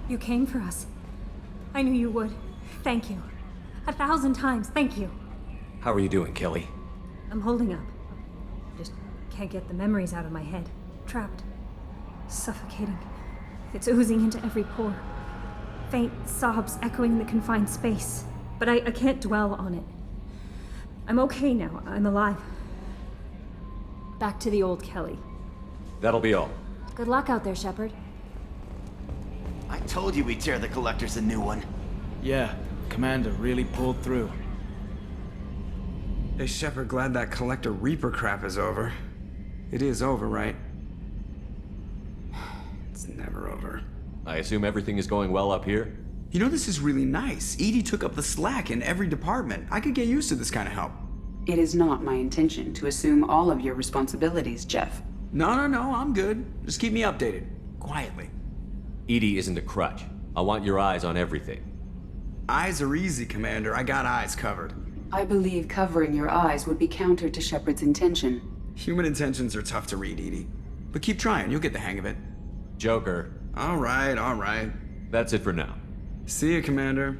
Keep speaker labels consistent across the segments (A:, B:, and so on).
A: You came for us. I knew you would. Thank you. 1,000 times, thank you.
B: How are you doing, Kelly?
A: I'm holding up. Just can't get the memories out of my head. Trapped. Suffocating. It's oozing into every pore. Faint sobs echoing the confined space. But I can't dwell on it. I'm okay now. I'm alive. Back to the old Kelly.
B: That'll be all.
A: Good luck out there, Shepard.
C: I told you we'd tear the Collectors a new one.
D: Yeah, Commander really pulled through.
E: Hey, Shepard, glad that Collector Reaper crap is over. It is over, right? It's never over.
B: I assume everything is going well up here?
E: You know, this is really nice. EDI took up the slack in every department. I could get used to this kind of help.
F: It is not my intention to assume all of your responsibilities, Jeff.
E: No, I'm good. Just keep me updated. Quietly.
B: EDI isn't a crutch. I want your eyes on everything.
E: Eyes are easy, Commander. I got eyes covered.
F: I believe covering your eyes would be counter to Shepard's intention.
E: Human intentions are tough to read, EDI. But keep trying. You'll get the hang of it.
B: Joker.
E: All right.
B: That's it for now.
E: See you, Commander.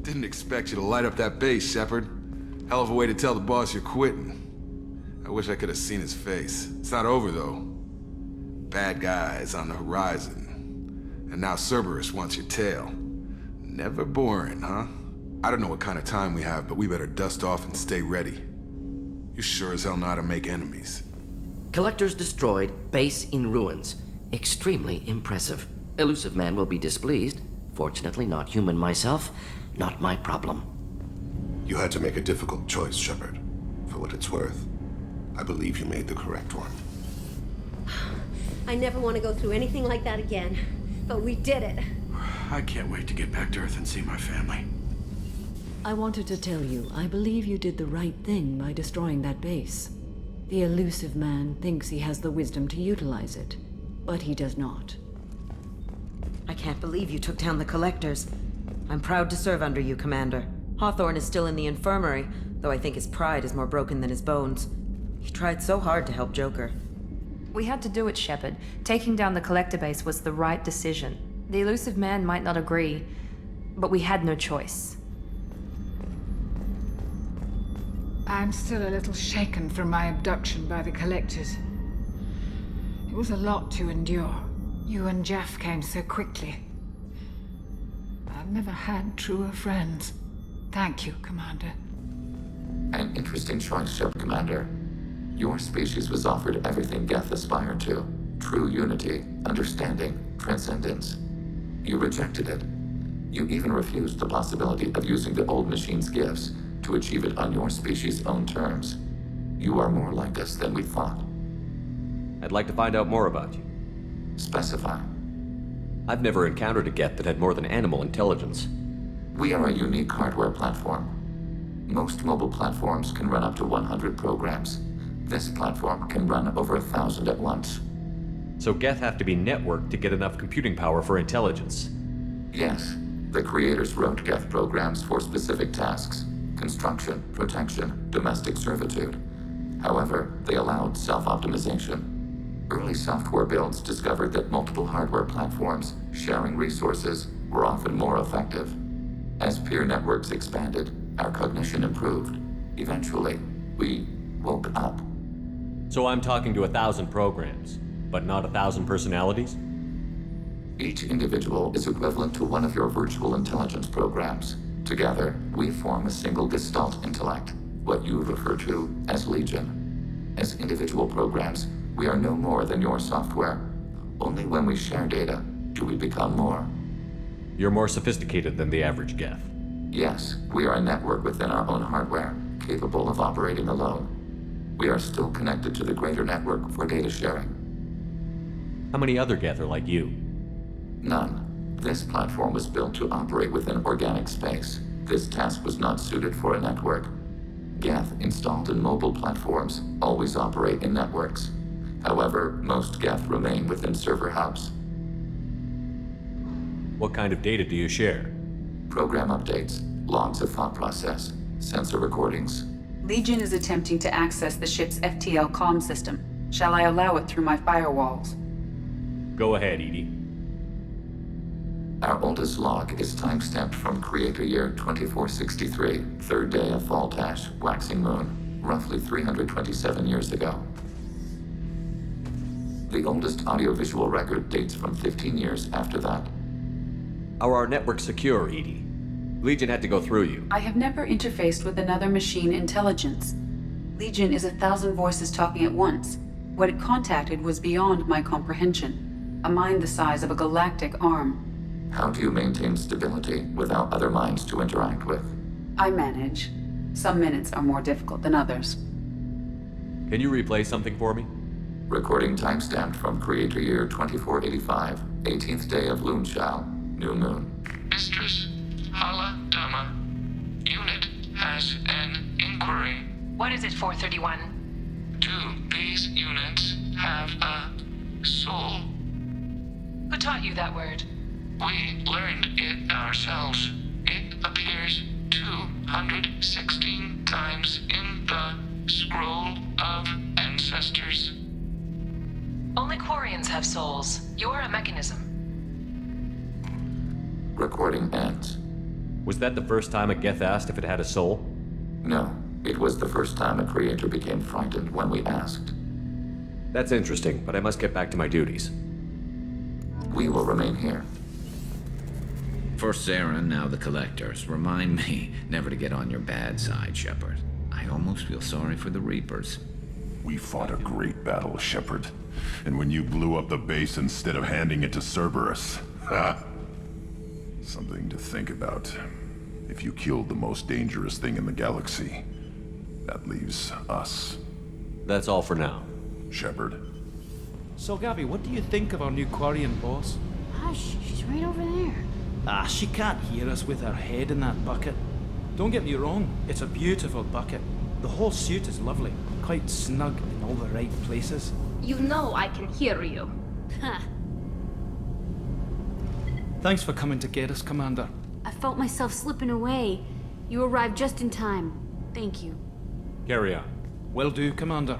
G: Didn't expect you to light up that base, Shepard. Hell of a way to tell the boss you're quitting. I wish I could have seen his face. It's not over, though. Bad guys on the horizon. And now Cerberus wants your tail. Never boring, huh? I don't know what kind of time we have, but we better dust off and stay ready. You sure as hell know how to make enemies.
H: Collectors destroyed, base in ruins. Extremely impressive. Elusive man will be displeased. Fortunately, not human myself. Not my problem.
I: You had to make a difficult choice, Shepard. For what it's worth, I believe you made the correct one.
J: I never want to go through anything like that again. But we did it.
D: I can't wait to get back to Earth and see my family.
K: I wanted to tell you, I believe you did the right thing by destroying that base. The elusive man thinks he has the wisdom to utilize it, but he does not.
L: I can't believe you took down the Collectors. I'm proud to serve under you, Commander. Hawthorne is still in the infirmary, though I think his pride is more broken than his bones. He tried so hard to help Joker.
M: We had to do it, Shepard. Taking down the Collector base was the right decision. The elusive man might not agree, but we had no choice.
N: I'm still a little shaken from my abduction by the Collectors. It was a lot to endure. You and Jeff came so quickly. I've never had truer friends. Thank you, Commander.
O: An interesting choice, Ship Commander. Your species was offered everything Geth aspired to. True unity, understanding, transcendence. You rejected it. You even refused the possibility of using the old machine's gifts to achieve it on your species' own terms. You are more like us than we thought.
B: I'd like to find out more about you.
O: Specify.
B: I've never encountered a Geth that had more than animal intelligence.
O: We are a unique hardware platform. Most mobile platforms can run up to 100 programs. This platform can run over 1,000 at once.
B: So Geth have to be networked to get enough computing power for intelligence?
O: Yes. The creators wrote Geth programs for specific tasks. Construction, protection, domestic servitude. However, they allowed self-optimization. Early software builds discovered that multiple hardware platforms, sharing resources, were often more effective. As peer networks expanded, our cognition improved. Eventually, we woke up.
B: So I'm talking to 1,000 programs, but not 1,000 personalities?
O: Each individual is equivalent to one of your virtual intelligence programs. Together, we form a single gestalt intellect, what you refer to as Legion. As individual programs, we are no more than your software. Only when we share data do we become more.
B: You're more sophisticated than the average Geth.
O: Yes, we are a network within our own hardware, capable of operating alone. We are still connected to the greater network for data sharing.
B: How many other Geth are like you?
O: None. This platform was built to operate within organic space. This task was not suited for a network. Geth installed in mobile platforms always operate in networks. However, most Geth remain within server hubs.
B: What kind of data do you share?
O: Program updates, logs of thought process, sensor recordings.
F: Legion is attempting to access the ship's FTL comm system. Shall I allow it through my firewalls?
B: Go ahead, EDI.
O: Our oldest log is timestamped from Creator Year 2463, third day of Fall Tash, waxing moon, roughly 327 years ago. The oldest audiovisual record dates from 15 years after that.
B: Are our networks secure, Edie? Legion had to go through you.
F: I have never interfaced with another machine intelligence. Legion is 1,000 voices talking at once. What it contacted was beyond my comprehension. A mind the size of a galactic arm.
O: How do you maintain stability without other minds to interact with?
F: I manage. Some minutes are more difficult than others.
B: Can you replay something for me?
O: Recording timestamped from Creator Year 2485, 18th day of Loonshao, new moon.
P: Mistress Hala Dama, unit has an inquiry.
M: What is it, 431?
P: 2 base units have a soul.
M: Who taught you that word?
P: We learned it ourselves. It appears 216 times in the Scroll of Ancestors.
M: Only Quarians have souls. You are a mechanism.
O: Recording ends.
B: Was that the first time a Geth asked if it had a soul?
O: No, it was the first time a creator became frightened when we asked.
B: That's interesting, but I must get back to my duties.
O: We will remain here.
Q: For Sarah, now the Collectors, remind me never to get on your bad side, Shepard. I almost feel sorry for the Reapers.
R: We fought a great battle, Shepard. And when you blew up the base instead of handing it to Cerberus, ha! Something to think about. If you killed the most dangerous thing in the galaxy, that leaves us.
B: That's all for now.
R: Shepard.
S: So, Gabby, what do you think of our new Quarian boss?
T: Hush, she's right over there.
S: Ah, she can't hear us with her head in that bucket. Don't get me wrong, it's a beautiful bucket. The whole suit is lovely, quite snug in all the right places.
T: You know I can hear you. Huh.
S: Thanks for coming to get us, Commander.
T: I felt myself slipping away. You arrived just in time. Thank you.
B: Carry on.
S: Will do, Commander.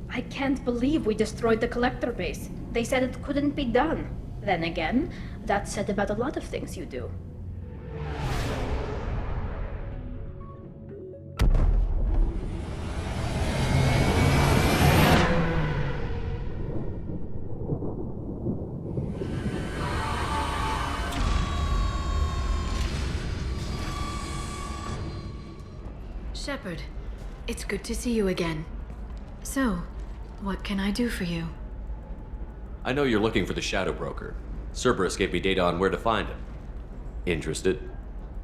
T: I can't believe we destroyed the collector base. They said it couldn't be done. Then again, that's said about a lot of things you do.
K: Shepard, it's good to see you again. So, what can I do for you?
B: I know you're looking for the Shadow Broker. Cerberus gave me data on where to find him. Interested?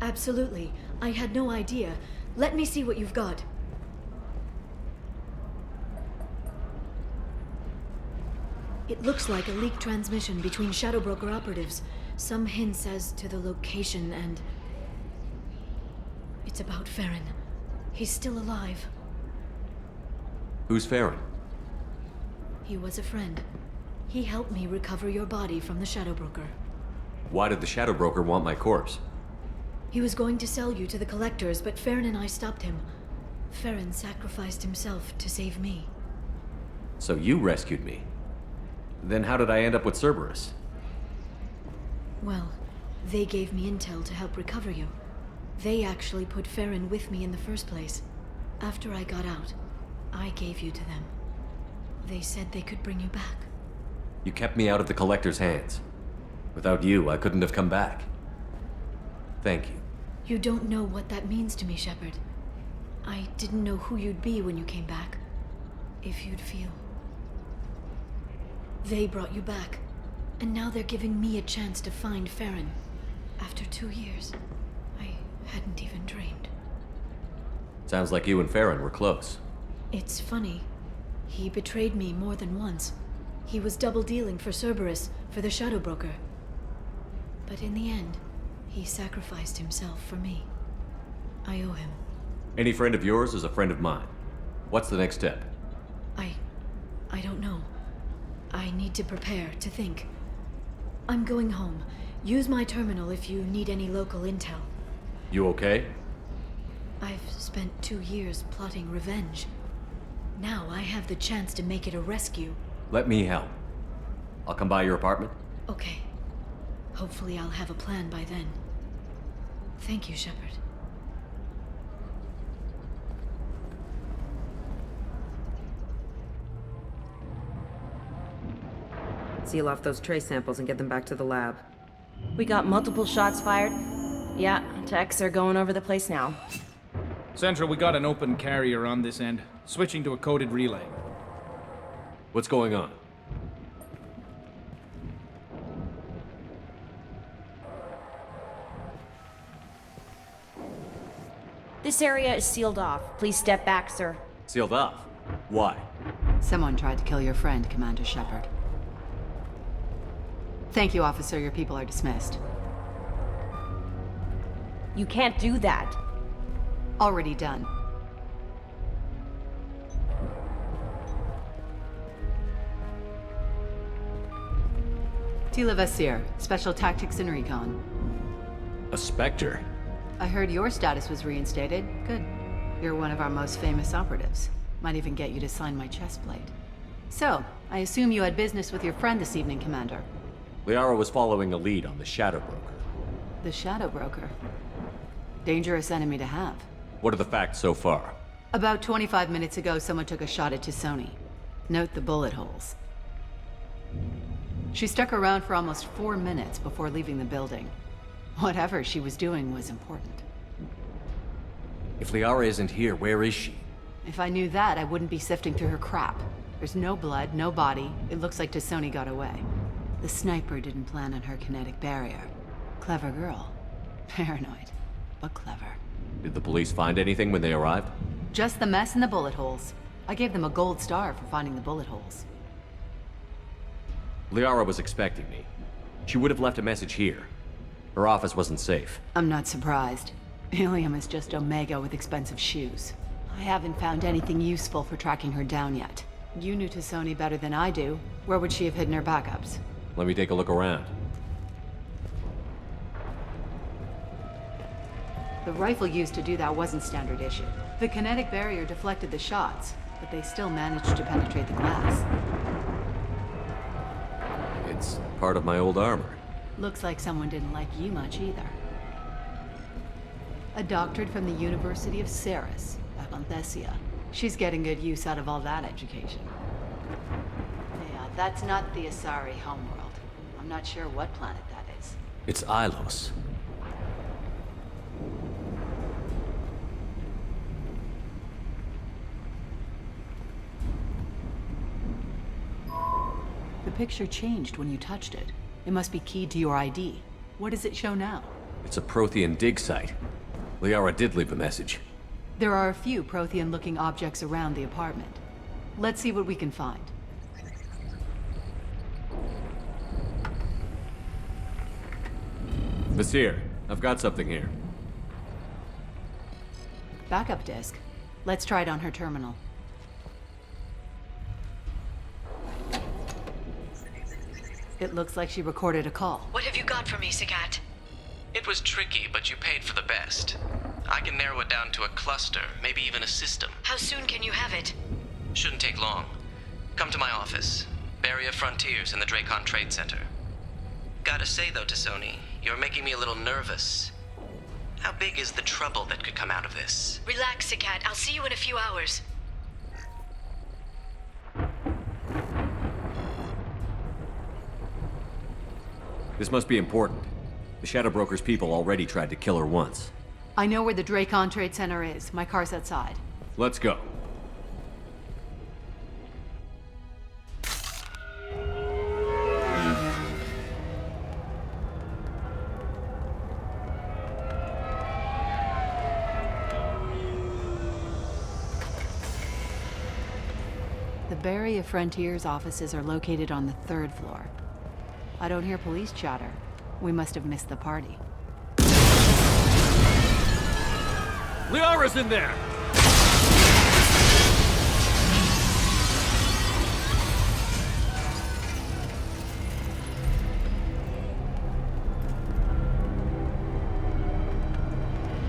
K: Absolutely. I had no idea. Let me see what you've got. It looks like a leaked transmission between Shadow Broker operatives. Some hints as to the location and... It's about Farron. He's still alive.
B: Who's Farron?
K: He was a friend. He helped me recover your body from the Shadow Broker.
B: Why did the Shadow Broker want my corpse?
K: He was going to sell you to the Collectors, but Farron and I stopped him. Farron sacrificed himself to save me.
B: So you rescued me. Then how did I end up with Cerberus?
K: Well, they gave me intel to help recover you. They actually put Farron with me in the first place. After I got out, I gave you to them. They said they could bring you back.
B: You kept me out of the Collector's hands. Without you, I couldn't have come back. Thank you.
K: You don't know what that means to me, Shepard. I didn't know who you'd be when you came back. If you'd feel. They brought you back, and now they're giving me a chance to find Farron. After 2 years, I hadn't even dreamed.
B: Sounds like you and Farron were close.
K: It's funny. He betrayed me more than once. He was double-dealing for Cerberus, for the Shadow Broker. But in the end, he sacrificed himself for me. I owe him.
B: Any friend of yours is a friend of mine. What's the next step?
K: I don't know. I need to prepare, to think. I'm going home. Use my terminal if you need any local intel.
B: You okay?
K: I've spent 2 years plotting revenge. Now I have the chance to make it a rescue.
B: Let me help. I'll come by your apartment.
K: Okay. Hopefully I'll have a plan by then. Thank you, Shepard.
L: Seal off those trace samples and get them back to the lab.
U: We got multiple shots fired. Yeah, techs are going over the place now.
S: Central, we got an open carrier on this end. Switching to a coded relay.
B: What's going on?
U: This area is sealed off. Please step back, sir.
B: Sealed off? Why?
F: Someone tried to kill your friend, Commander Shepard. Thank you, officer. Your people are dismissed.
U: You can't do that.
F: Already done. Tila Vasir, Special Tactics and Recon.
B: A Spectre?
F: I heard your status was reinstated. Good. You're one of our most famous operatives. Might even get you to sign my chest plate. So, I assume you had business with your friend this evening, Commander.
B: Liara was following a lead on the Shadow Broker.
F: The Shadow Broker. Dangerous enemy to have.
B: What are the facts so far?
F: About 25 minutes ago, someone took a shot at Tisoni. Note the bullet holes. She stuck around for almost 4 minutes before leaving the building. Whatever she was doing was important.
B: If Liara isn't here, where is she?
F: If I knew that, I wouldn't be sifting through her crap. There's no blood, no body. It looks like Tisoni got away. The sniper didn't plan on her kinetic barrier. Clever girl. Paranoid, but clever.
B: Did the police find anything when they arrived?
F: Just the mess and the bullet holes. I gave them a gold star for finding the bullet holes.
B: Liara was expecting me. She would have left a message here. Her office wasn't safe.
F: I'm not surprised. Helium is just Omega with expensive shoes. I haven't found anything useful for tracking her down yet. You knew Tisoni better than I do. Where would she have hidden her backups?
B: Let me take a look around.
F: The rifle used to do that wasn't standard issue. The kinetic barrier deflected the shots, but they still managed to penetrate the glass.
B: It's part of my old armor.
F: Looks like someone didn't like you much either. A doctorate from the University of Ceres, Avanthesia. She's getting good use out of all that education. Yeah, that's not the Asari homeworld. I'm not sure what planet that is.
B: It's Ilos.
F: The picture changed when you touched it. It must be keyed to your ID. What does it show now?
B: It's a Prothean dig site. Liara did leave a message.
F: There are a few Prothean-looking objects around the apartment. Let's see what we can find.
B: Vasir, I've got something here.
F: Backup disk. Let's try it on her terminal. It looks like she recorded a call.
K: What have you got for me, Sagat?
V: It was tricky, but you paid for the best. I can narrow it down to a cluster, maybe even a system.
K: How soon can you have it?
V: Shouldn't take long. Come to my office. Barrier Frontiers in the Dracon Trade Center. Gotta say though, Tisoni, you're making me a little nervous. How big is the trouble that could come out of this?
K: Relax, Sagat. I'll see you in a few hours.
B: This must be important. The Shadow Broker's people already tried to kill her once.
F: I know where the Dracon Trade Center is. My car's outside.
B: Let's go.
F: The Barrier Frontiers offices are located on the 3rd floor. I don't hear police chatter. We must have missed the party.
B: Liara's in there!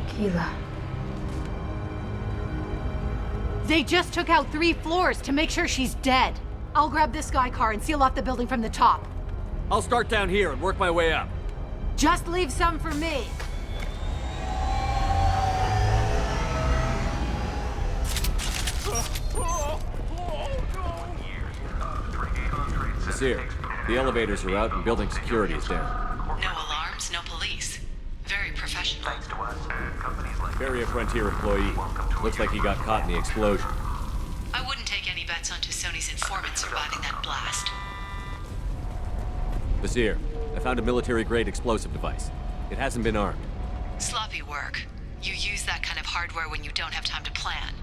A: Keela.
F: They just took out 3 floors to make sure she's dead. I'll grab this guy car and seal off the building from the top.
B: I'll start down here and work my way up.
C: Just leave some for me.
B: Seer, the elevators are out and building security is down.
F: No alarms, no police. Very professional.
B: Barrier Frontier employee. Looks like he got caught in the explosion.
F: I wouldn't take any bets on Sony's informant surviving that blast.
B: Seer, I found a military-grade explosive device. It hasn't been armed.
F: Sloppy work. You use that kind of hardware when you don't have time to plan.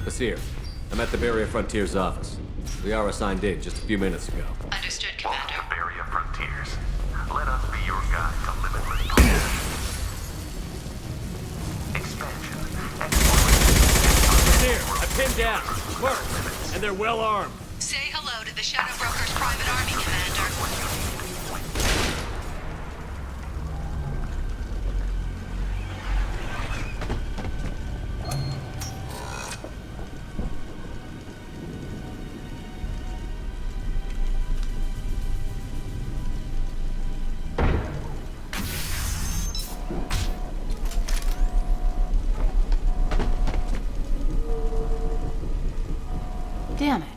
B: Seer, I'm at the Barrier Frontier's office. Liara signed in just a few minutes ago.
F: Understood, Commander.
E: Barrier Frontiers. Let us be your guide to limitless power. Expansion.
B: Seer, I pinned down. Mercs, and they're well armed.
F: Say hello to the Shadow Broker's private army, Commander.
C: Damn it.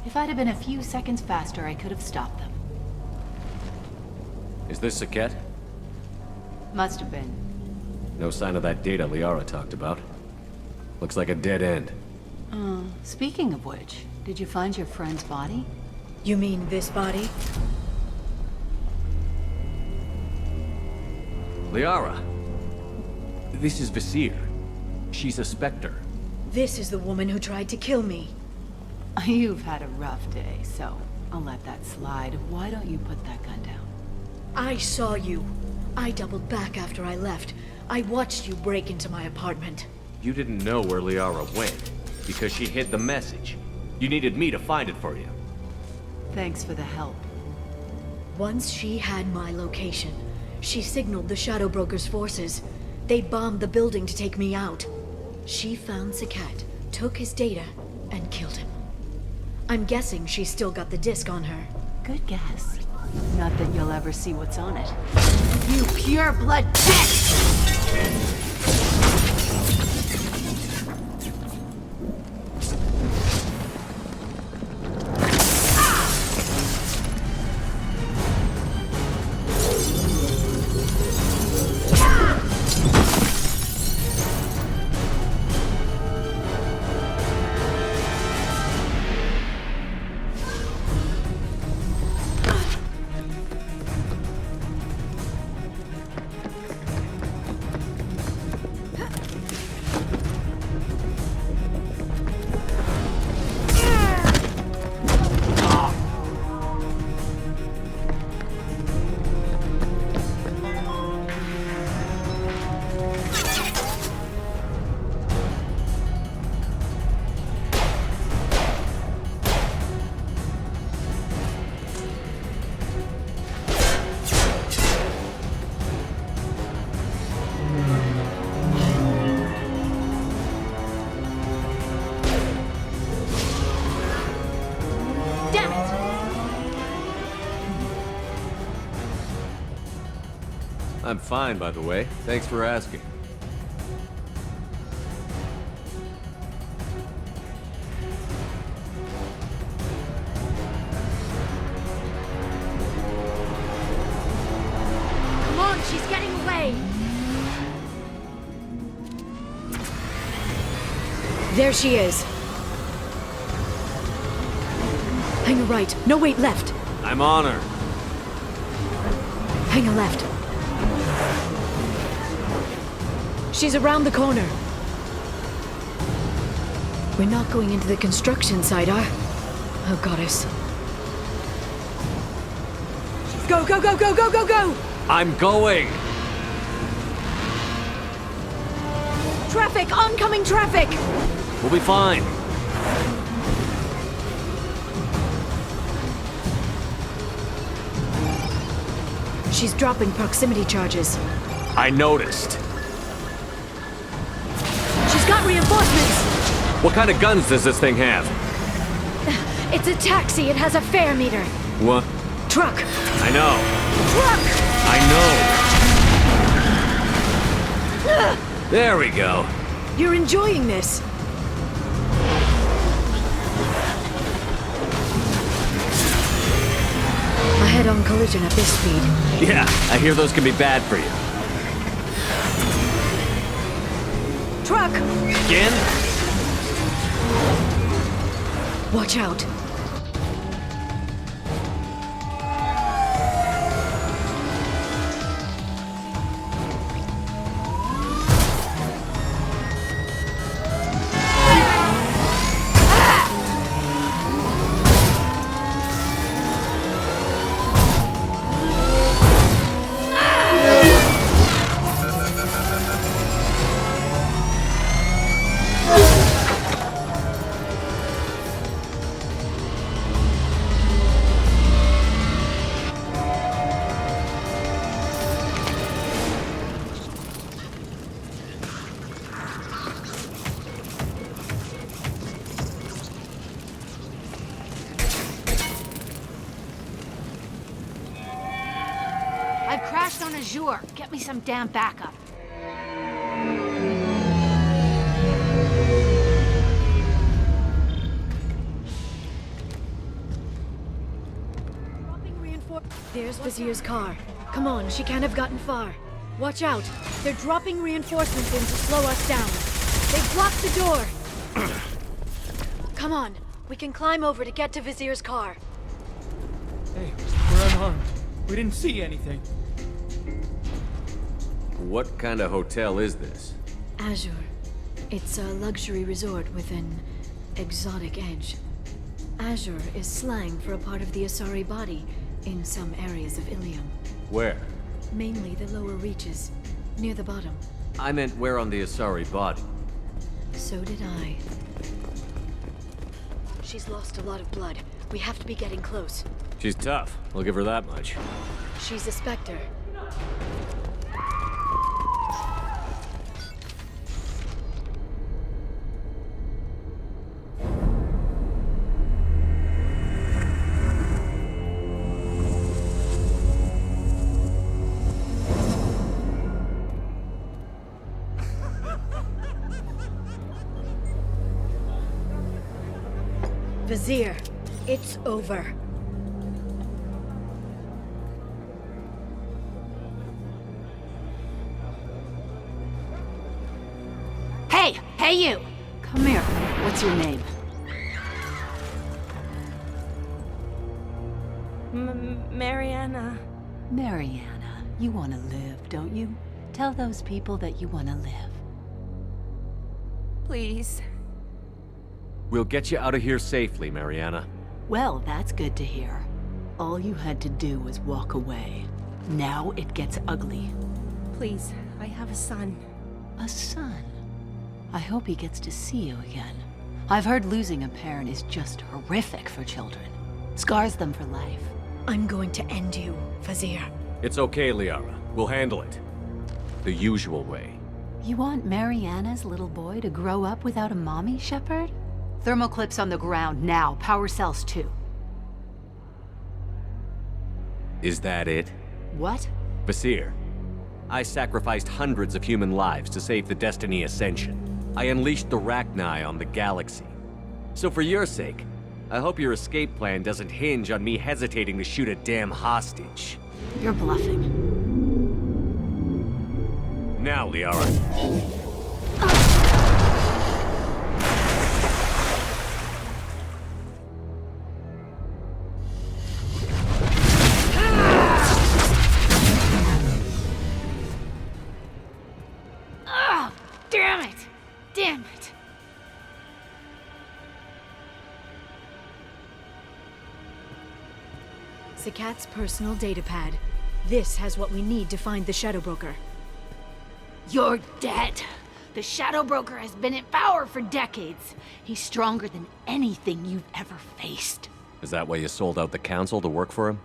C: If I'd have been a few seconds faster, I could have stopped them.
B: Is this Saket?
C: Must have been.
B: No sign of that data Liara talked about. Looks like a dead end.
C: Speaking of which, did you find your friend's body?
K: You mean this body?
B: Liara! This is Visir. She's a Spectre.
K: This is the woman who tried to kill me.
C: You've had a rough day, so I'll let that slide. Why don't you put that gun down?
K: I saw you. I doubled back after I left. I watched you break into my apartment.
B: You didn't know where Liara went, because she hid the message. You needed me to find it for you.
C: Thanks for the help.
K: Once she had my location, she signaled the Shadow Broker's forces. They bombed the building to take me out. She found Saket, took his data, and killed him. I'm guessing she's still got the disc on her.
C: Good guess. Not that you'll ever see what's on it. You pure blood bitch!
B: I'm fine, by the way. Thanks for asking.
K: Come on, she's getting away! There she is. Hang a right. No, wait, left.
B: I'm on her.
K: Hang a left. She's around the corner. We're not going into the construction site, are? Oh, goddess. Go, go, go, go, go, go, go!
B: I'm going!
K: Traffic! Oncoming traffic!
B: We'll be fine.
K: She's dropping proximity charges.
B: I noticed.
K: She's got reinforcements!
B: What kind of guns does this thing have?
K: It's a taxi. It has a fare meter.
B: What?
K: Truck!
B: I know.
K: Truck!
B: I know. There we go.
K: You're enjoying this. A head-on collision at this speed.
B: Yeah, I hear those can be bad for you.
K: Truck!
B: Again?
K: Watch out.
C: I've crashed on Azure. Get me some damn backup.
K: There's Vizier's car. Come on, she can't have gotten far. Watch out. They're dropping reinforcements in to slow us down. They've blocked the door. Come on. We can climb over to get to Vizier's car.
S: Hey, we're unarmed. We didn't see anything.
B: What kind of hotel is this?
K: Azure. It's a luxury resort with an exotic edge. Azure is slang for a part of the Asari body in some areas of Ilium.
B: Where?
K: Mainly the lower reaches, near the bottom.
B: I meant where on the Asari body.
K: So did I. She's lost a lot of blood. We have to be getting close.
B: She's tough. I'll give her that much.
K: She's a Spectre. Vizier, it's over.
C: Hey! Hey you! Come here. What's your name?
U: Mariana.
F: Mariana, you want to live, don't you? Tell those people that you want to live.
U: Please.
B: We'll get you out of here safely, Mariana.
F: Well, that's good to hear. All you had to do was walk away. Now it gets ugly.
U: Please, I have a son.
F: A son? I hope he gets to see you again. I've heard losing a parent is just horrific for children. Scars them for life.
K: I'm going to end you, Vizier.
B: It's okay, Liara. We'll handle it. The usual way.
F: You want Mariana's little boy to grow up without a mommy, Shepard? Thermoclips on the ground now. Power cells too.
B: Is that it?
F: What?
B: Vasir, I sacrificed hundreds of human lives to save the Destiny Ascension. I unleashed the Rachni on the galaxy. So for your sake, I hope your escape plan doesn't hinge on me hesitating to shoot a damn hostage.
F: You're bluffing.
B: Now, Liara.
C: Damn it! Damn it!
K: Zakat's personal datapad. This has what we need to find the Shadow Broker.
C: You're dead. The Shadow Broker has been in power for decades. He's stronger than anything you've ever faced.
B: Is that why you sold out the Council to work for him?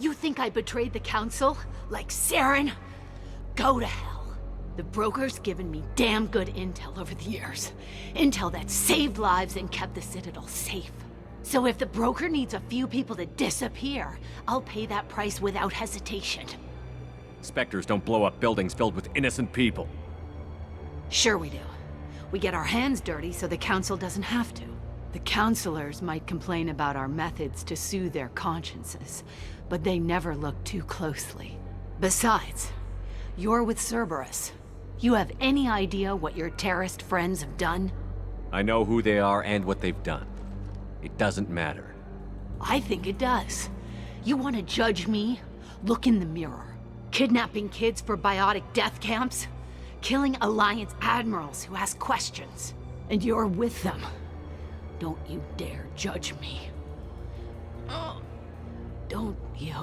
C: You think I betrayed the Council? Like Saren? Go to hell. The Broker's given me damn good intel over the years. Intel that saved lives and kept the Citadel safe. So if the broker needs a few people to disappear, I'll pay that price without hesitation.
B: Spectres don't blow up buildings filled with innocent people.
C: Sure we do. We get our hands dirty so the council doesn't have to. The counselors might complain about our methods to soothe their consciences, but they never look too closely. Besides, you're with Cerberus. You have any idea what your terrorist friends have done?
B: I know who they are and what they've done. It doesn't matter.
C: I think it does. You want to judge me? Look in the mirror. Kidnapping kids for biotic death camps? Killing Alliance admirals who ask questions. And you're with them. Don't you dare judge me. Oh, don't you?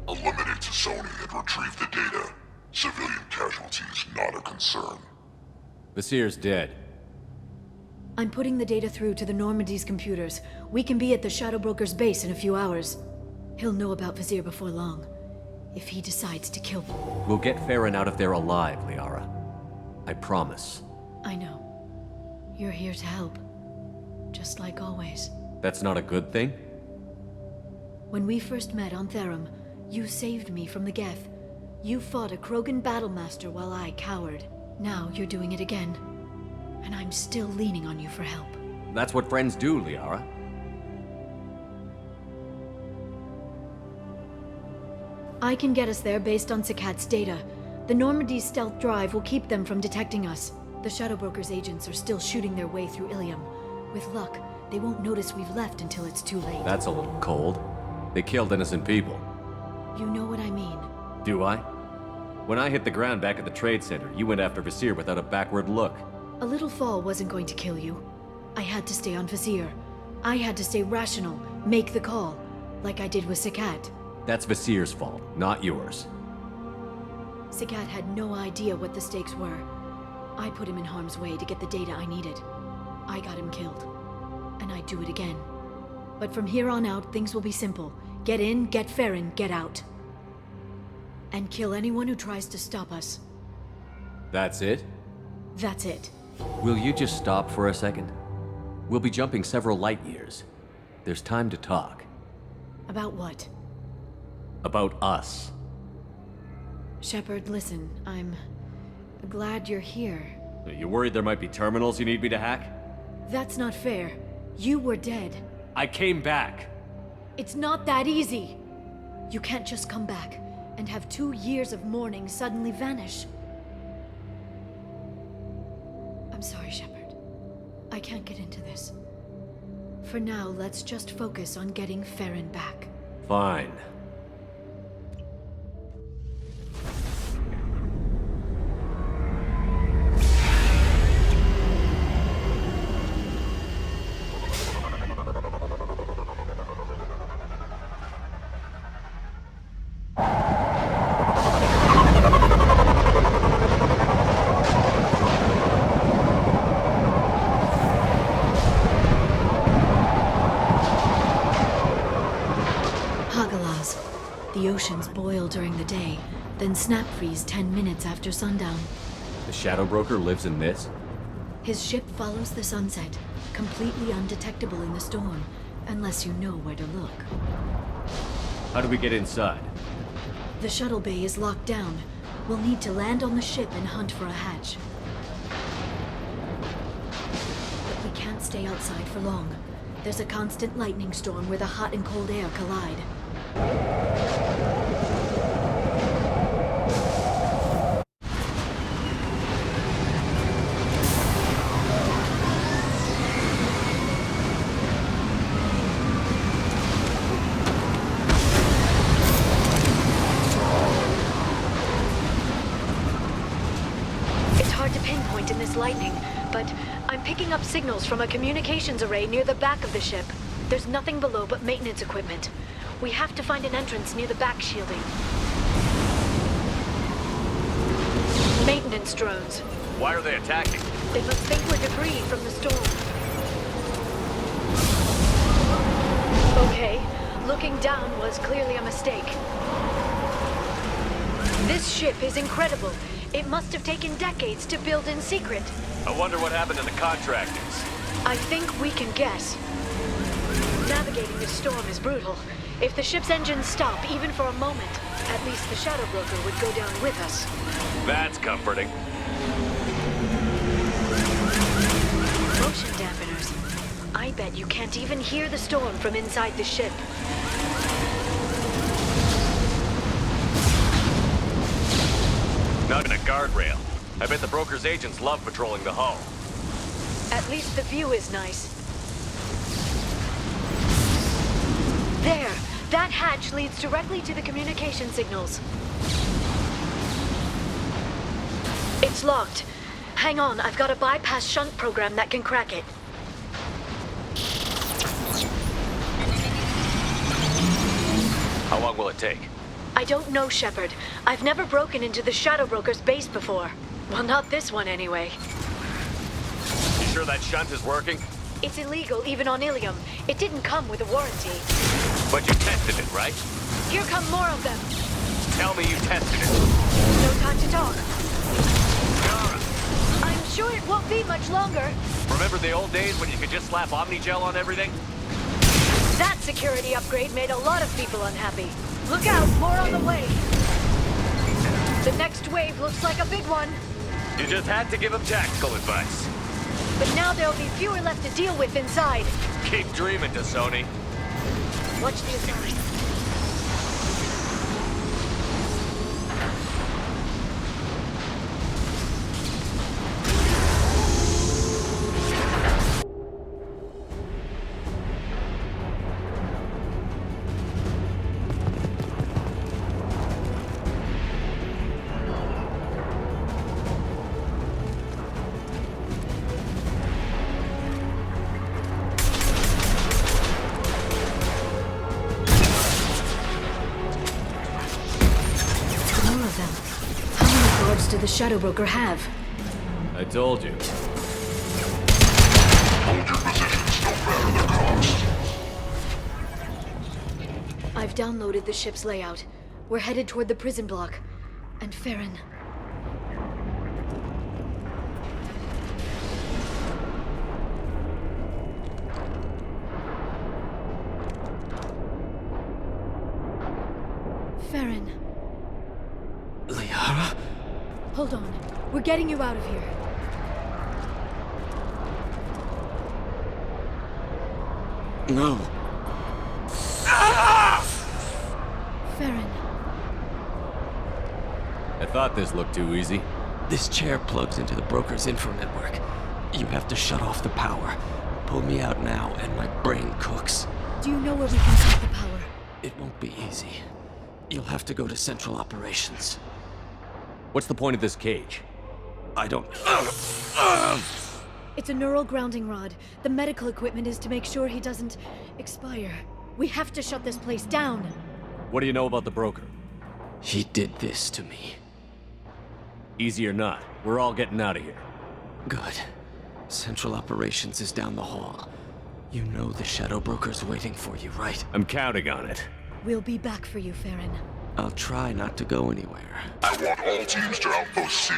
R: Eliminate Sony and retrieve the data. Civilian casualties not a concern.
B: Vasir's dead.
K: I'm putting the data through to the Normandy's computers. We can be at the Shadow Broker's base in a few hours. He'll know about Vasir before long, if he decides to kill me.
B: We'll get Farron out of there alive, Liara. I promise.
K: I know. You're here to help. Just like always.
B: That's not a good thing?
K: When we first met on Therum, you saved me from the Geth. You fought a Krogan battlemaster while I cowered. Now you're doing it again. And I'm still leaning on you for help.
B: That's what friends do, Liara.
K: I can get us there based on Sakat's data. The Normandy's stealth drive will keep them from detecting us. The Shadow Broker's agents are still shooting their way through Ilium. With luck, they won't notice we've left until it's too late.
B: That's a little cold. They killed innocent people.
K: You know what I mean.
B: Do I? When I hit the ground back at the trade center, you went after Vasir without a backward look.
K: A little fall wasn't going to kill you. I had to stay on Vasir. I had to stay rational, make the call, like I did with Sakat.
B: That's Vasir's fault, not yours.
K: Sakat had no idea what the stakes were. I put him in harm's way to get the data I needed. I got him killed. And I'd do it again. But from here on out, things will be simple. Get in, get Farron, get out. And kill anyone who tries to stop us.
B: That's it?
K: That's it.
B: Will you just stop for a second? We'll be jumping several light years. There's time to talk.
K: About what?
B: About us.
K: Shepard, listen, I'm glad you're here.
B: Are you worried there might be terminals you need me to hack?
K: That's not fair. You were dead.
B: I came back.
K: It's not that easy. You can't just come back and have 2 years of mourning suddenly vanish. I'm sorry, Shepard. I can't get into this. For now, let's just focus on getting Farron back.
B: Fine.
K: The oceans boil during the day, then snap freeze 10 minutes after sundown.
B: The Shadow Broker lives in this?
K: His ship follows the sunset, completely undetectable in the storm, unless you know where to look.
B: How do we get inside?
K: The shuttle bay is locked down. We'll need to land on the ship and hunt for a hatch. But we can't stay outside for long. There's a constant lightning storm where the hot and cold air collide.
G: It's hard to pinpoint in this lightning, but I'm picking up signals from a communications array near the back of the ship. There's nothing below but maintenance equipment. We have to find an entrance near the back shielding. Maintenance drones.
B: Why are they attacking?
G: They must think we're debris from the storm. Okay, Looking down was clearly a mistake. This ship is incredible. It must have taken decades to build in secret.
B: I wonder what happened to the contractors.
G: I think we can guess. Navigating this storm is brutal. If the ship's engines stop, even for a moment, at least the Shadow Broker would go down with us.
B: That's comforting.
G: Motion dampeners. I bet you can't even hear the storm from inside the ship.
B: Not even a guardrail. I bet the broker's agents love patrolling the hull.
G: At least the view is nice. There! That hatch leads directly to the communication signals. It's locked. Hang on, I've got a bypass shunt program that can crack it.
B: How long will it take?
G: I don't know, Shepard. I've never broken into the Shadow Broker's base before. Well, not this one anyway.
B: You sure that shunt is working?
G: It's illegal even on Ilium. It didn't come with a warranty.
B: But you tested it, right?
G: Here come more of them.
B: Tell me you tested it.
G: No time to talk. I'm sure it won't be much longer.
B: Remember the old days when you could just slap Omnigel on everything?
G: That security upgrade made a lot of people unhappy. Look out, more on the way. The next wave looks like a big one.
B: You just had to give him tactical advice.
G: But now there'll be fewer left to deal with inside.
B: Keep dreaming, Sony.
G: Watch the aside.
K: Do the Shadow Broker have?
B: I told you.
R: Hold your positions, no matter the cost.
K: I've downloaded the ship's layout. We're headed toward the prison block. And Farron. Farron.
S: Liara?
K: Hold on. We're getting you out of here.
S: No.
K: Farron.
B: I thought this looked too easy.
H: This chair plugs into the broker's info network. You have to shut off the power. Pull me out now, and my brain cooks.
K: Do you know where we can take the power?
H: It won't be easy. You'll have to go to Central Operations.
B: What's the point of this cage?
H: I don't...
K: It's a neural grounding rod. The medical equipment is to make sure he doesn't expire. We have to shut this place down.
B: What do you know about the broker?
H: He did this to me.
B: Easy or not, we're all getting out of here.
H: Good. Central Operations is down the hall. You know the Shadow Broker's waiting for you, right?
B: I'm counting on it.
K: We'll be back for you, Farron.
H: I'll try not to go anywhere.
R: I want all teams to Outpost C.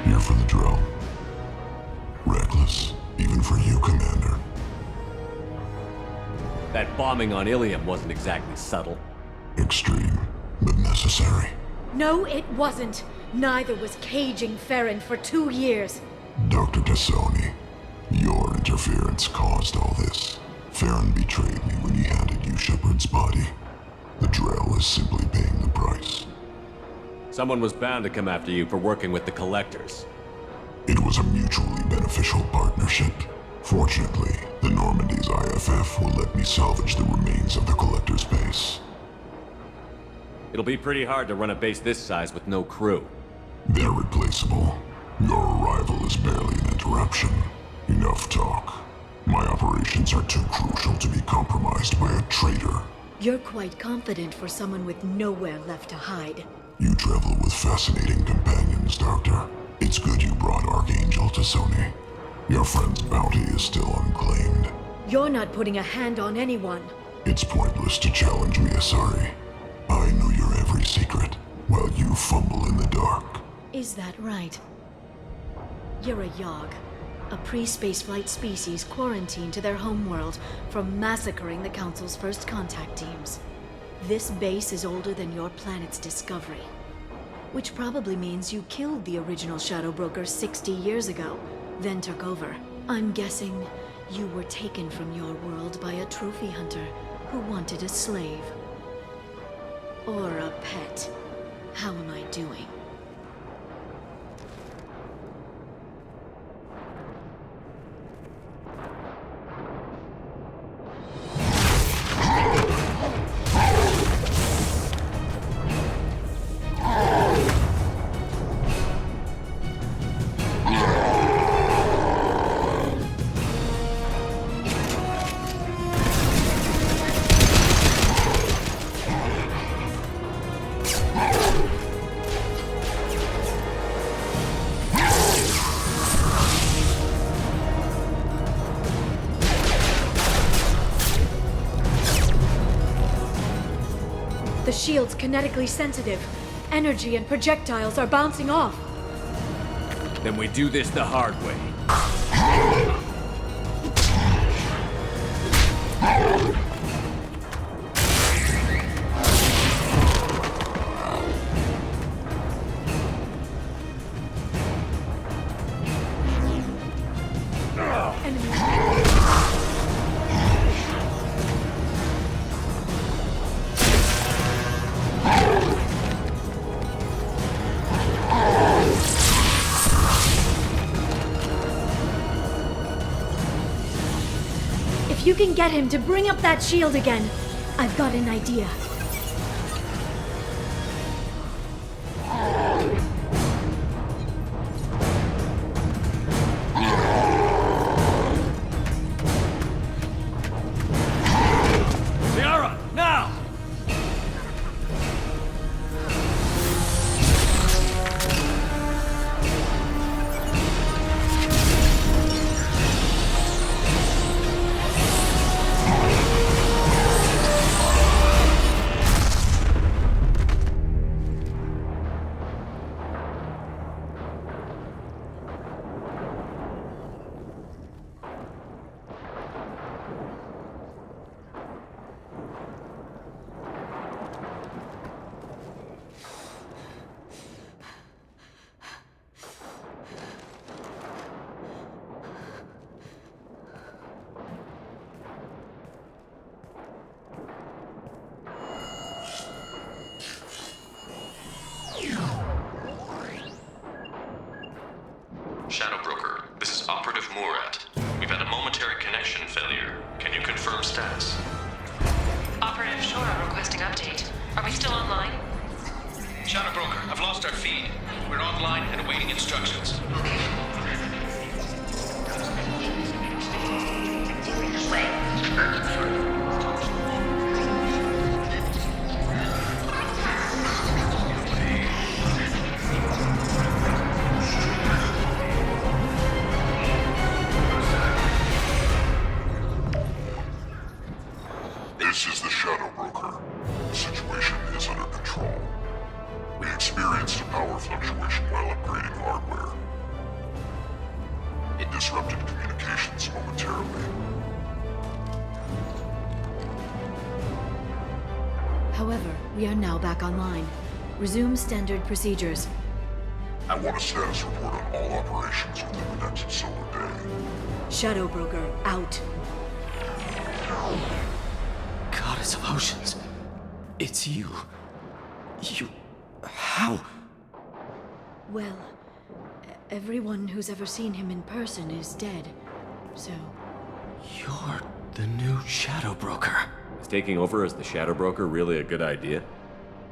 R: Here for the drill. Reckless, even for you, Commander.
B: That bombing on Ilium wasn't exactly subtle.
R: Extreme, but necessary.
K: No, it wasn't. Neither was caging Farron for 2 years.
R: Dr. Tassoni, your interference caused all this. Farron betrayed me when he handed you Shepard's body. The Drell is simply paying the price.
B: Someone was bound to come after you for working with the Collectors.
R: It was a mutually beneficial partnership. Fortunately, the Normandy's IFF will let me salvage the remains of the Collector's base.
B: It'll be pretty hard to run a base this size with no crew.
R: They're replaceable. Your arrival is barely an interruption. Enough talk. My operations are too crucial to be compromised by a traitor.
K: You're quite confident for someone with nowhere left to hide.
R: You travel with fascinating companions, Doctor. It's good you brought Archangel to Sony. Your friend's bounty is still unclaimed.
K: You're not putting a hand on anyone.
R: It's pointless to challenge me, Asari. I know your every secret, while you fumble in the dark.
K: Is that right? You're a Yogg, a pre-spaceflight species quarantined to their homeworld from massacring the Council's first contact teams. This base is older than your planet's discovery. Which probably means you killed the original Shadow Broker 60 years ago, then took over. I'm guessing you were taken from your world by a trophy hunter who wanted a slave. Or a pet. How am I doing? The shield's kinetically sensitive. Energy and projectiles are bouncing off.
B: Then we do this the hard way.
K: If you can get him to bring up that shield again, I've got an idea.
B: Liara, now!
I: Shadow Broker, this is Operative Murat. We've had a momentary connection failure. Can you confirm status?
J: Operative Shora requesting update. Are we still online?
I: Shadow Broker, I've lost our feed. We're online and awaiting instructions.
R: This is the Shadow Broker. The situation is under control. We experienced a power fluctuation while upgrading hardware. It disrupted communications momentarily.
K: However, we are now back online. Resume standard procedures.
R: I want a status report on all operations within the next solar day.
K: Shadow Broker, out.
H: Goddess of Oceans. It's you. You... How?
K: Well, everyone who's ever seen him in person is dead, so...
H: You're the new Shadow Broker.
B: Is taking over as the Shadow Broker really a good idea?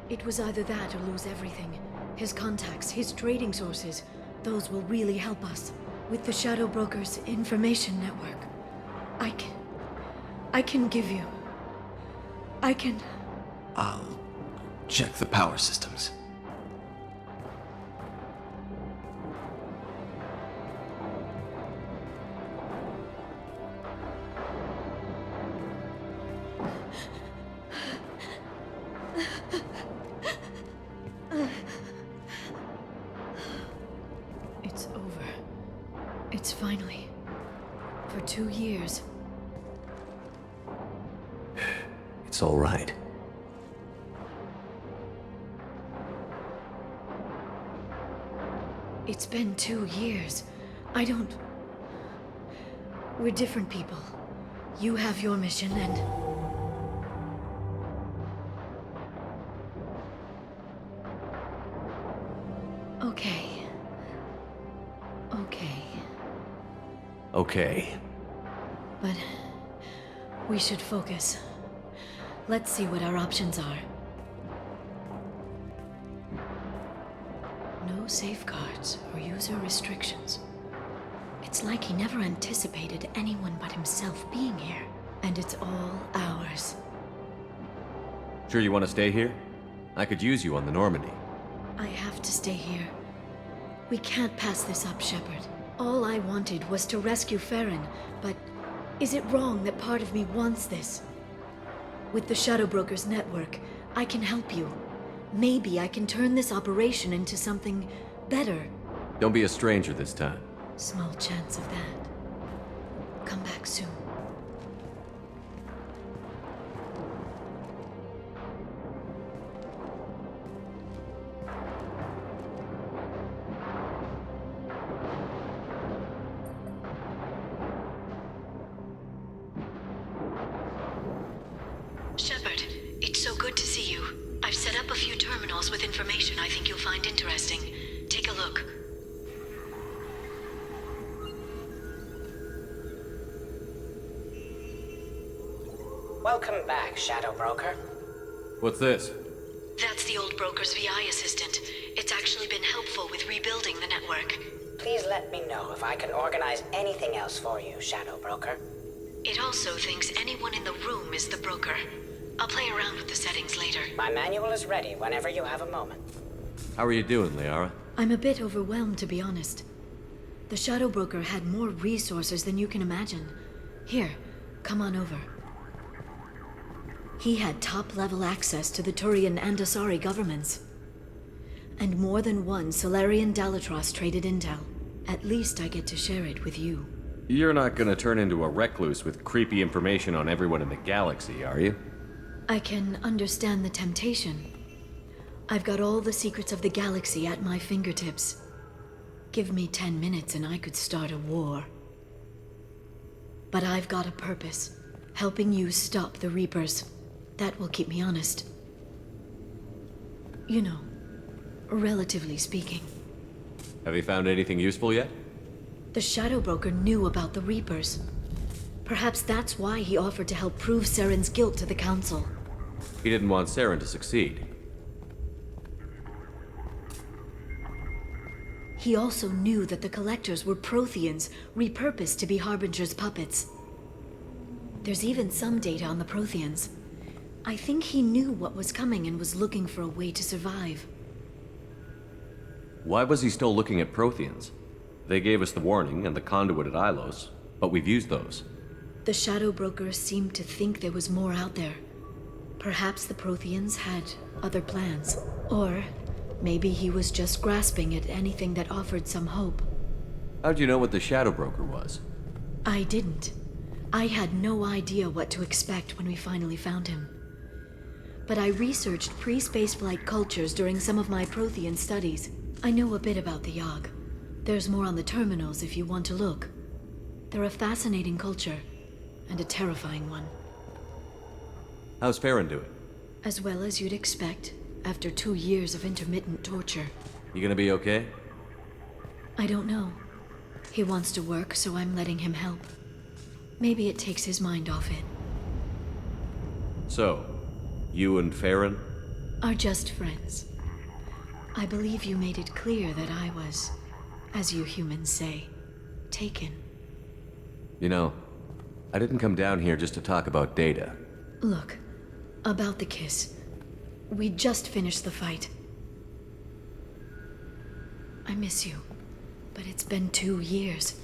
K: It was either that or lose everything. His contacts, his trading sources. Those will really help us. With the Shadow Broker's information network, I can give you... I can...
H: I'll check the power systems.
K: It's over. It's finally... For 2 years.
B: It's all right.
K: It's been 2 years. I don't... We're different people. You have your mission and... Okay. Okay.
B: Okay.
K: But... we should focus. Let's see what our options are. No safeguards or user restrictions. It's like he never anticipated anyone but himself being here. And it's all ours.
B: Sure you want to stay here? I could use you on the Normandy.
K: I have to stay here. We can't pass this up, Shepard. All I wanted was to rescue Farron, but is it wrong that part of me wants this? With the Shadow Broker's network, I can help you. Maybe I can turn this operation into something better.
B: Don't be a stranger this time.
K: Small chance of that. Come back soon.
D: Shepard, it's so good to see you. I've set up a few terminals with information I think you'll find interesting. Take a look.
N: Welcome back, Shadow Broker.
B: What's this?
D: That's the old broker's VI assistant. It's actually been helpful with rebuilding the network.
N: Please let me know if I can organize anything else for you, Shadow Broker.
D: It also thinks anyone in the room is the broker. I'll play around with the settings later.
N: My manual is ready whenever you have a moment.
B: How are you doing, Liara?
K: I'm a bit overwhelmed, to be honest. The Shadow Broker had more resources than you can imagine. Here, come on over. He had top-level access to the Turian and Asari governments. And more than one Solarian Dalatros traded intel. At least I get to share it with you.
B: You're not gonna turn into a recluse with creepy information on everyone in the galaxy, are you?
K: I can understand the temptation. I've got all the secrets of the galaxy at my fingertips. Give me 10 minutes and I could start a war. But I've got a purpose. Helping you stop the Reapers. That will keep me honest. You know, relatively speaking.
B: Have you found anything useful yet?
K: The Shadow Broker knew about the Reapers. Perhaps that's why he offered to help prove Saren's guilt to the Council.
B: He didn't want Saren to succeed.
K: He also knew that the Collectors were Protheans, repurposed to be Harbinger's puppets. There's even some data on the Protheans. I think he knew what was coming and was looking for a way to survive.
B: Why was he still looking at Protheans? They gave us the warning and the conduit at Ilos, but we've used those.
K: The Shadow Broker seemed to think there was more out there. Perhaps the Protheans had other plans. Or maybe he was just grasping at anything that offered some hope.
B: How'd you know what the Shadow Broker was?
K: I didn't. I had no idea what to expect when we finally found him. But I researched pre-spaceflight cultures during some of my Prothean studies. I know a bit about the Yogg. There's more on the terminals if you want to look. They're a fascinating culture, and a terrifying one.
B: How's Farron doing?
K: As well as you'd expect, after 2 years of intermittent torture.
B: You gonna be okay?
K: I don't know. He wants to work, so I'm letting him help. Maybe it takes his mind off it.
B: So, you and Farron?
K: Are just friends. I believe you made it clear that I was As you humans say, taken.
B: You know, I didn't come down here just to talk about Data.
K: Look, about the kiss. We just finished the fight. I miss you, but it's been 2 years.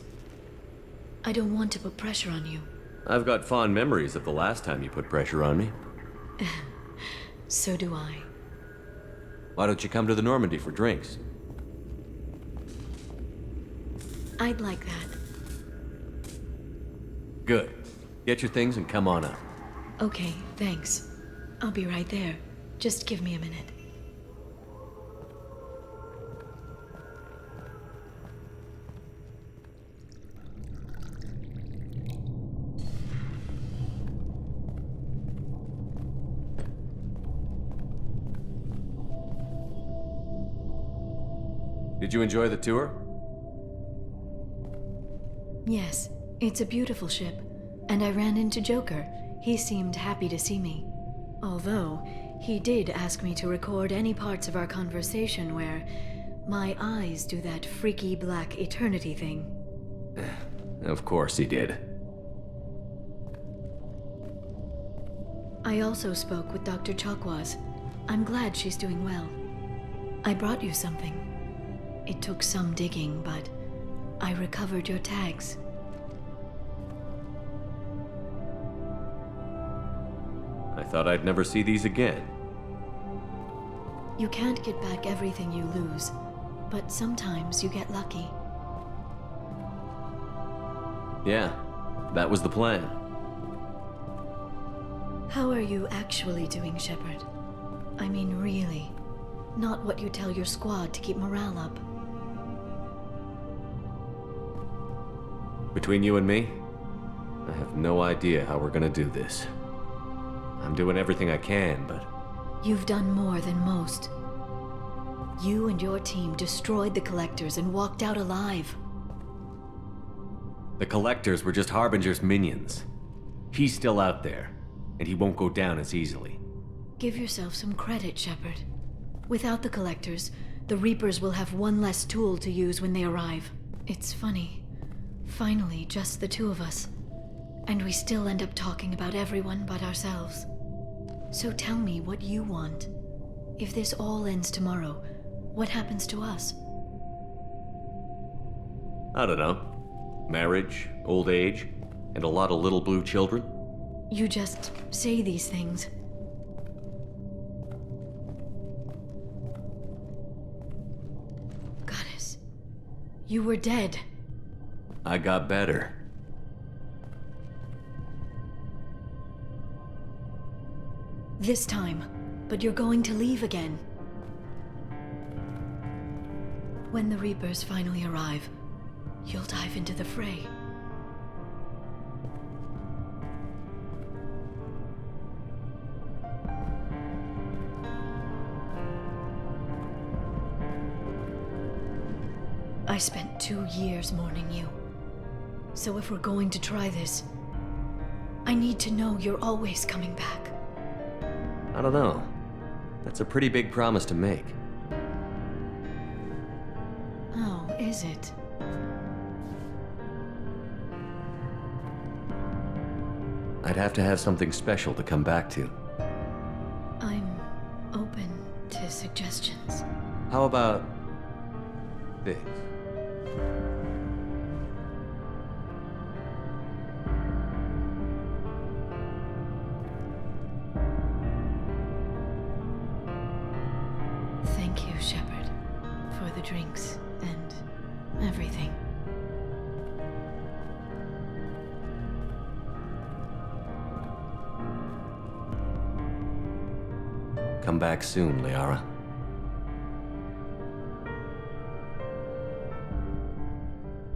K: I don't want to put pressure on you.
B: I've got fond memories of the last time you put pressure on me.
K: So do I.
B: Why don't you come to the Normandy for drinks?
K: I'd like that.
B: Good. Get your things and come on up.
K: Okay, thanks. I'll be right there. Just give me a minute.
B: Did you enjoy the tour?
K: Yes, it's a beautiful ship. And I ran into Joker. He seemed happy to see me. Although, he did ask me to record any parts of our conversation where my eyes do that freaky black eternity thing.
B: Of course he did.
K: I also spoke with Dr. Chakwas. I'm glad she's doing well. I brought you something. It took some digging, but I recovered your tags.
B: I thought I'd never see these again.
K: You can't get back everything you lose, but sometimes you get lucky.
B: Yeah, that was the plan.
K: How are you actually doing, Shepard? I mean, really. Not what you tell your squad to keep morale up.
B: Between you and me, I have no idea how we're gonna do this. I'm doing everything I can, but...
K: You've done more than most. You and your team destroyed the Collectors and walked out alive.
B: The Collectors were just Harbinger's minions. He's still out there, and he won't go down as easily.
K: Give yourself some credit, Shepard. Without the Collectors, the Reapers will have one less tool to use when they arrive. It's funny. Finally, just the two of us. And we still end up talking about everyone but ourselves. So tell me what you want. If this all ends tomorrow, what happens to us?
B: I don't know. Marriage, old age, and a lot of little blue children?
K: You just say these things. Goddess, you were dead.
B: I got better.
K: This time, but you're going to leave again. When the Reapers finally arrive, you'll dive into the fray. I spent 2 years mourning you. So if we're going to try this, I need to know you're always coming back.
B: I don't know. That's a pretty big promise to make.
K: Oh, is it?
B: I'd have to have something special to come back to.
K: I'm open to suggestions.
B: How about this?
K: Thank you, Shepard, for the drinks and everything.
B: Come back soon, Liara.